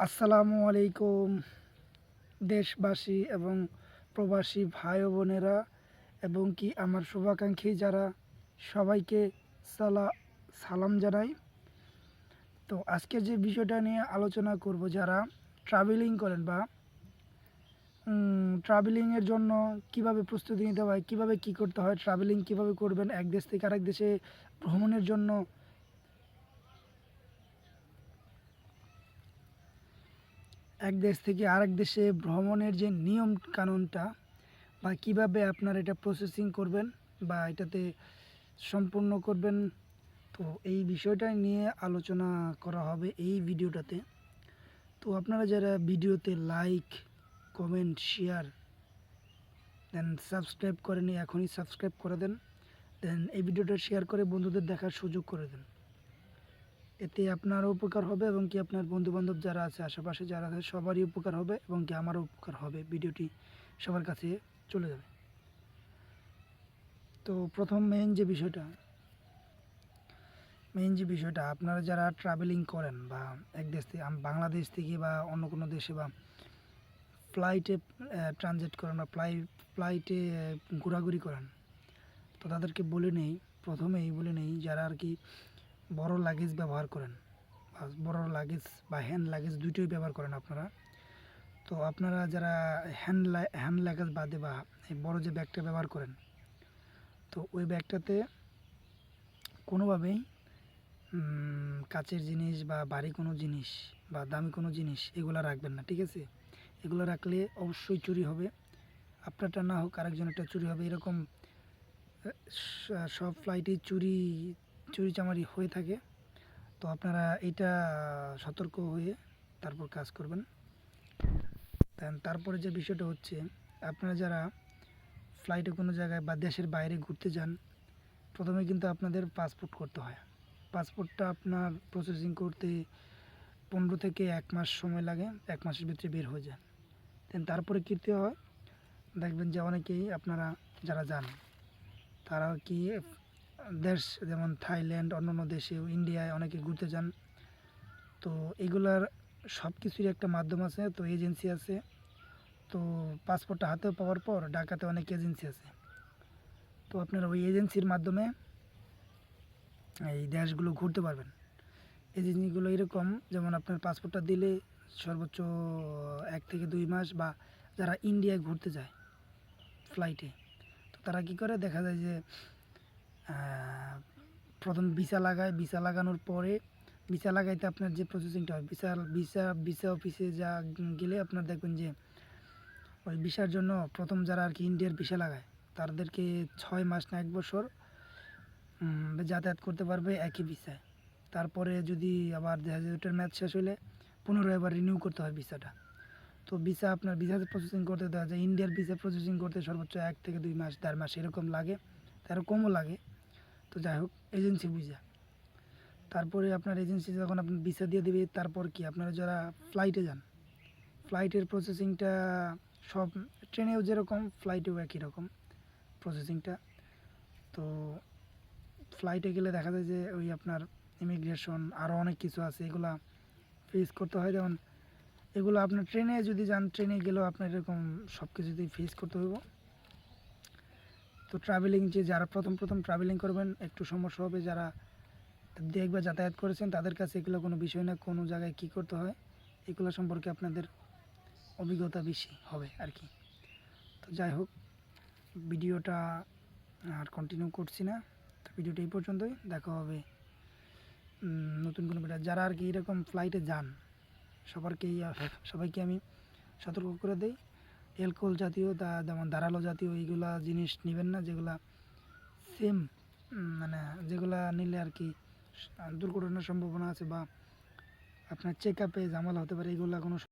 আসসালামু আলাইকুম দেশবাসী এবং প্রবাসী ভাই ও বোনেরা এবং কি আমার শুভাকাঙ্ক্ষী যারা সবাইকে সালাম জানাই। তো আজকে যে বিষয়টা নিয়ে আলোচনা করব, যারা ট্রাভেলিং করেন বা ট্রাভেলিংয়ের জন্য কিভাবে প্রস্তুতি নিতে হয়, কিভাবে কি করতে হয়, ট্রাভেলিং কিভাবে করবেন, এক দেশ থেকে আরেক দেশে ভ্রমণের জন্য এক দেশ থেকে আরেক দেশে ভ্রমণের যে নিয়ম কানুনটা বা কিভাবে আপনারা এটা প্রসেসিং করবেন বা এটাতে সম্পূর্ণ করবেন, তো এই বিষয়টা নিয়ে আলোচনা করা হবে এই ভিডিওটাতে। তো আপনারা যারা ভিডিওতে লাইক, কমেন্ট, শেয়ার দেন সাবস্ক্রাইব করেনি, এখনই সাবস্ক্রাইব করে দেন। দেন এই ভিডিওটা শেয়ার করে বন্ধুদের দেখার সুযোগ করে দেন। এতে আপনারও উপকার হবে এবং কি আপনার বন্ধুবান্ধব যারা আছে, আশেপাশে যারা আছে, সবারই উপকার হবে এবং কি আমারও উপকার হবে। ভিডিওটি সবার কাছে চলে যাবে। তো প্রথম মেইন যে বিষয়টা আপনারা যারা ট্রাভেলিং করেন বা এক দেশ থেকে বাংলাদেশ থেকে বা অন্য কোনো দেশে বা ফ্লাইটে ট্রানজিট করেন বা ফ্লাইটে ঘোরাঘুরি করেন, তো তাদেরকে প্রথমেই বলে নেই যারা আর কি বড় লাগেজ ব্যবহার করেন বা বড় লাগেজ বা হ্যান্ড লাগেজ দুটোই ব্যবহার করেন আপনারা। তো আপনারা যারা হ্যান্ড লাগেজ বাদে বা এই বড় যে ব্যাগটা ব্যবহার করেন, তো ওই ব্যাগটাতে কোনোভাবেই কাচের জিনিস বা ভারী কোনো জিনিস বা দামি কোনো জিনিস এগুলো রাখবেন না, ঠিক আছে? এগুলো রাখলে অবশ্যই চুরি হবে। আপনারটা না হোক আরেকজনেরটা চুরি হবে। এরকম সব ফ্লাইটেই চুরি চামারি হয়ে থাকে। তো আপনারা এটা সতর্ক হয়ে তারপর কাজ করবেন। তারপরে যে বিষয়টা হচ্ছে, আপনারা যারা ফ্লাইটে কোনো জায়গায় বা দেশের বাইরে ঘুরতে যান, প্রথমে কিন্তু আপনাদের পাসপোর্ট করতে হয়। পাসপোর্টটা আপনার প্রসেসিং করতে 15 থেকে 1 মাস সময় লাগে, 1 মাসের ভিতরে বের হয়ে যায়। তারপরে কীতে হয়, দেখবেন যে অনেকেই আপনারা যারা যান তারা কি দেশ যেমন থাইল্যান্ড, অন্যান্য দেশেও, ইন্ডিয়ায় অনেকে ঘুরতে যান। তো এগুলার সব কিছুরই একটা মাধ্যম আছে, তো এজেন্সি আছে। তো পাসপোর্টটা হাতে পাওয়ার পর ঢাকাতে অনেক এজেন্সি আছে। তো আপনারা ওই এজেন্সির মাধ্যমে এই দেশগুলো ঘুরতে পারবেন। এজেন্সিগুলো এরকম, যেমন আপনার পাসপোর্টটা দিলে সর্বোচ্চ 1 থেকে 2 মাস, বা যারা ইন্ডিয়ায় ঘুরতে যায় ফ্লাইটে, তো তারা কী করে, দেখা যায় যে প্রথম ভিসা লাগায়। ভিসা লাগানোর পরে ভিসা লাগাইতে আপনার যে প্রসেসিংটা হয়, ভিসা অফিসে গেলে আপনার দেখবেন যে ওই ভিসার জন্য প্রথম যারা আর কি ইন্ডিয়ার ভিসা লাগায় তাদেরকে 6 মাস না 1 বছর যাতায়াত করতে পারবে একই ভিসায়। তারপরে যদি আবার দেখা যায় ওটার ম্যাচ শেষ হলে পুনরায় আবার রিনিউ করতে হয় ভিসাটা। তো আপনার ভিসা প্রসেসিং করতে দেওয়া যায়, ইন্ডিয়ার ভিসা প্রসেসিং করতে সর্বোচ্চ 1 থেকে 2 মাস, 1.5 মাস এরকম লাগে, তারও কমও লাগে। তো যাই হোক, এজেন্সি ভিসা। তারপরে আপনার এজেন্সি যখন আপনার ভিসা দিয়ে দেবে, তারপর কি আপনারা যারা ফ্লাইটে যান, ফ্লাইটের প্রসেসিংটা সব, ট্রেনেও যেরকম ফ্লাইটেও একই রকম প্রসেসিংটা। তো ফ্লাইটে গেলে দেখা যায় যে ওই আপনার ইমিগ্রেশন আরও অনেক কিছু আছে, এগুলা ফেস করতে হয়। যেমন এগুলো আপনার ট্রেনে যদি যান, ট্রেনে গেলেও আপনার এরকম সব কিছুতেই ফেস করতে হইব। তো ট্রাভেলিং যে যারা প্রথম ট্রাভেলিং করবেন, একটু সমস্যা হবে। যারা একবার যাতায়াত করেছেন তাদের কাছে এগুলো কোনো বিষয় না, কোনো জায়গায় কী করতে হয় এগুলো সম্পর্কে আপনাদের অভিজ্ঞতা বেশি হবে আর কি। তো যাই হোক, ভিডিওটা আর কন্টিনিউ করছি না। তো ভিডিওটা এই পর্যন্তই, দেখা হবে নতুন কোনো ভিডিও। যারা আর কি এরকম ফ্লাইটে যান সবাইকে আমি সতর্ক করে দেই, অ্যালকোহল জাতীয় যেমন ধারালো জাতীয় এইগুলা জিনিস নেবেন না, যেগুলা সেম মানে যেগুলা নিলে আর কি দুর্ঘটনার সম্ভাবনা আছে বা আপনার চেক আপে ঝামেলা হতে পারে, এগুলো কোনো